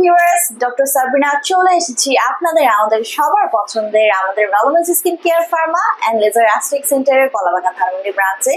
Viewers, doctor Sabrina চলে এসেছি আমাদের সবার পছন্দের আমাদের ভ্যালুমেন্স skin care pharma and laser aesthetic সেন্টারের কলাবাগান ধানমন্ডি ব্রাঞ্চে।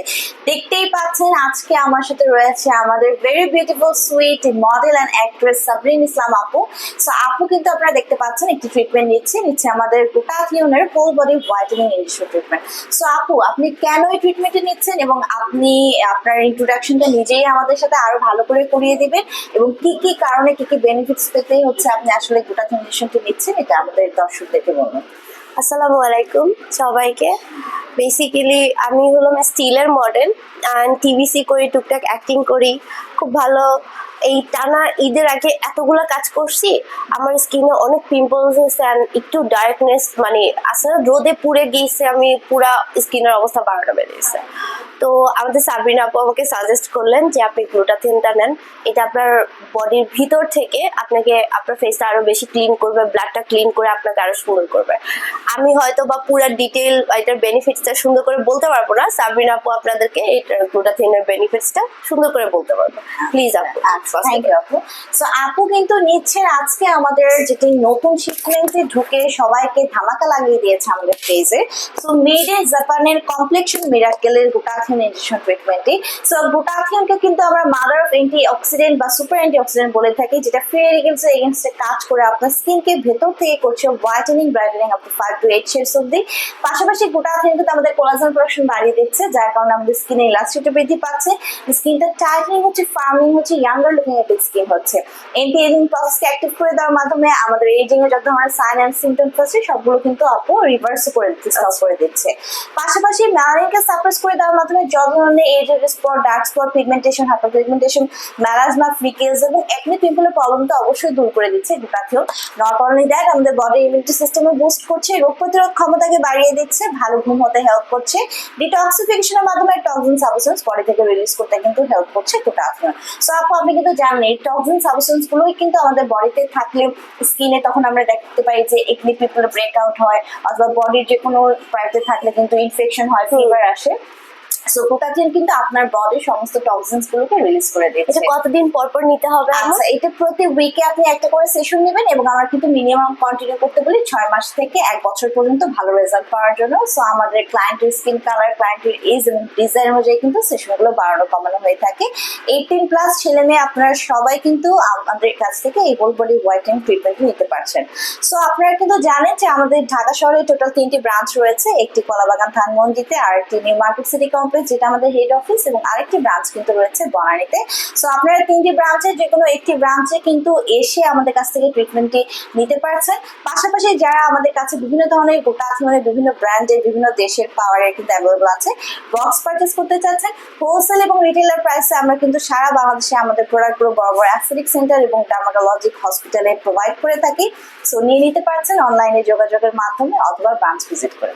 দেখতেই পাচ্ছেন আজকে আমার সাথে রয়েছে আমাদের very beautiful sweet model and actress Sabrin Islam আপু। সো আপু কিন্তু আপনারা দেখতে পাচ্ছেন একটি ট্রিটমেন্ট নিচ্ছে আমাদের গ্লুটাথিওনের full body whitening initiative treatment. So আপু, আপনি কেন এই ট্রিটমেন্টটি নিচ্ছেন এবং আপনি আপনার ইন্ট্রোডাকশনটা নিজেই আমাদের সাথে আরো ভালো করে করিয়ে দিবেন এবং কি কি কারণে কি কি বেনিফিটস পেতে হচ্ছে আপনি আসলে গ্লুটাথিওন ইনিশিয়েটিভ নিচ্ছেন, এটা আমাদের দর্শকদেরকে বলুন। আসসালামু আলাইকুম সবাইকে। বেসিক্যালি আমি হলাম স্টিলের মডেল অ্যান্ড টিভিসি করি, টুকটাক অ্যাক্টিং করি, খুব ভালো। এই টানা ঈদের আগে এতগুলো কাজ করছি, আমার স্কিনে অনেক পিম্পলস হয়েছে অ্যান্ড একটু ডার্কনেস, মানে আসলে রোদে পুড়ে গিয়েছে, আমি পুরা স্কিনের অবস্থা 12টা বেরিয়েছে। তো আমাদের সাবরিনা আপু আমাকে সাজেস্ট করলেন যে আপনি গ্লুটাথিওনটা নেন, এটা আপনার বডির ভিতর থেকে আপনাকে আপনার ফেসটা আরো বেশি ক্লিন করবে, ব্লাডটা ক্লিন করে আপনাকে আরো সুন্দর করবে। আমি হয়তো বা পুরো ডিটেইল এটার বেনিফিটসটা সুন্দর করে বলতে পারবো না, সাবরিনা আপু আপনাদেরকে এটার গ্লুটাথিওনের বেনিফিটসটা সুন্দর করে বলতে পারবে। প্লিজ আপু। থ্যাংক ইউ আপু। সো আপু কিন্তু নিচ্ছেন আজকে আমাদের যেটি নতুন শিপমেন্টে ঢুকে সবাইকে ধামাকা লাগিয়ে দিয়েছে আমাদের পেজে। সো মেড ইন জাপানের কমপ্লেক্সন মিরাকেলের গ্লুটাথিওন ইনজেকশন ট্রিটমেন্টে। সো গ্লুটাথিওনকে কিন্তু আমরা মাদার অফ অ্যান্টি অক্সিডেন্ট বা সুপার অ্যান্টি অক্সিডেন্ট বলে থাকি, যেটা ফ্রি রেডিকেলস এগেইনস্টে কাজ করে আপনার স্কিনকে ভেতর থেকে করছে whitening, brightening up to 5 to 8 shades অবধি। পাশাপাশি গ্লুটাথিওন কিন্তু আমাদের কোলাজেন প্রোডাকশন বাড়িয়ে দিচ্ছে, যার কারণে আমাদের স্কিনে ইলাস্টিসিটি বৃদ্ধি পাচ্ছে, স্কিনটা টাইটনিং হচ্ছে, ফার্মিং হচ্ছে, ইয়াঙ্গার লুকিং একটা স্কিন হচ্ছে। এন্টি এজিং প্রসেসকে অ্যাক্টিভ করে দেওয়ার মাধ্যমে আমাদের এজিং এর যত ধরনের সাইন অ্যান্ড সিমটমস আছে সবগুলো কিন্তু আপু রিভার্স করে দিচ্ছে, স্টপ করে দিচ্ছে। পাশাপাশি মেলানিনকে সাপ্রেস করে দেওয়ার মাধ্যমে যত ধরনের এজের spot, dark spot, pigmentation, hyperpigmentation, melasma, freckles এবং একনি পিম্পলের প্রবলেম তো অবশ্যই দূর করে দিচ্ছে গ্লুটাথিওন। নট অনলি দ্যাট, আমাদের বডি ইমিউনিটি সিস্টেমে বুস্ট করছে, রোগ প্রতিরোধ ক্ষমতাকে বাড়িয়ে দিচ্ছে, ভালো ঘুম হতে হেল্প করছে, ডিটক্সিফিকেশনের মাধ্যমে টক্সিন সাবস্টেন্স বডি থেকে রিলিজ করতে কিন্তু হেল্প করছে গ্লুটাথিওন। সো আপু, আপনি কিন্তু জানেন এই টক্সিন সাবস্টেন্স গুলোই কিন্তু আমাদের বডিতে থাকলে স্কিনে তখন আমরা দেখতে পাই যে একনি পিম্পল ব্রেকআউট হয়, অথবা বডির যে কোনো পার্টে থাকলে কিন্তু ইনফেকশন হয়, ফিভার আসে। সো গ্লুটাথিওন কিন্তু আপনার বডির সমস্ত টক্সিনস গুলোকে রিলিজ করে দিচ্ছে। এটা কতদিন পর পর নিতে হবে? আচ্ছা, এটা প্রতি উইকে আপনি একটা করে সেশন নেবেন এবং আমরা কিন্তু মিনিমাম কন্টিনিউ করতে বলি 6 মাস থেকে 1 বছর পর্যন্ত ভালো রেজাল্ট পাওয়ার জন্য। সো আমাদের ক্লায়েন্টের স্কিন কালার, ক্লায়েন্টের এজ এবং ডিজাইন অনুযায়ী কিন্তু সেশনগুলো বাড়ানো কমানো হয়ে থাকে। 18+ ছেলে মেয়ে আপনারা সবাই কিন্তু আমাদের কাছ থেকে এই ফুল বডি হোয়াইটেনিং ট্রিটমেন্ট নিতে পারছেন। সো আপনারা কিন্তু জানেন যে আমাদের ঢাকা শহরে টোটাল 3টি ব্রাঞ্চ রয়েছে, একটি কলাবাগান ধানমন্ডিতে, আর একটি নিউ মার্কেট সিটি কমপ্লেক্স যেটা আমাদের হেড অফিস, এবং আরেকটি ব্রাঞ্চ কিন্তু রয়েছে বনানীতে। সো আপনারা 3টি ব্রাঞ্চের যে কোনো একটি ব্রাঞ্চে কিন্তু এসে আমাদের কাছ থেকে ট্রিটমেন্টটি নিতে পারছেন। পাশাপাশি যারা আমাদের কাছে বিভিন্ন ধরনের গ্লুটাথিওনের বিভিন্ন ব্র্যান্ডের বিভিন্ন দেশের পাওয়ারের কিন্তু অ্যাভেলেবল আছে, বক্স পারচেস করতে চাচ্ছেন, হোলসেল এবং রিটেলার প্রাইসে আমরা কিন্তু সারা বাংলাদেশে আমাদের প্রোডাক্টগুলো বড় বড় অ্যাস্থেটিক সেন্টার এবং ডার্মাটোলজিক হসপিটালে প্রোভাইড করে থাকি। সো নিয়ে নিতে পারছেন অনলাইনে যোগাযোগের মাধ্যমে অথবা ব্রাঞ্চ ভিজিট করে।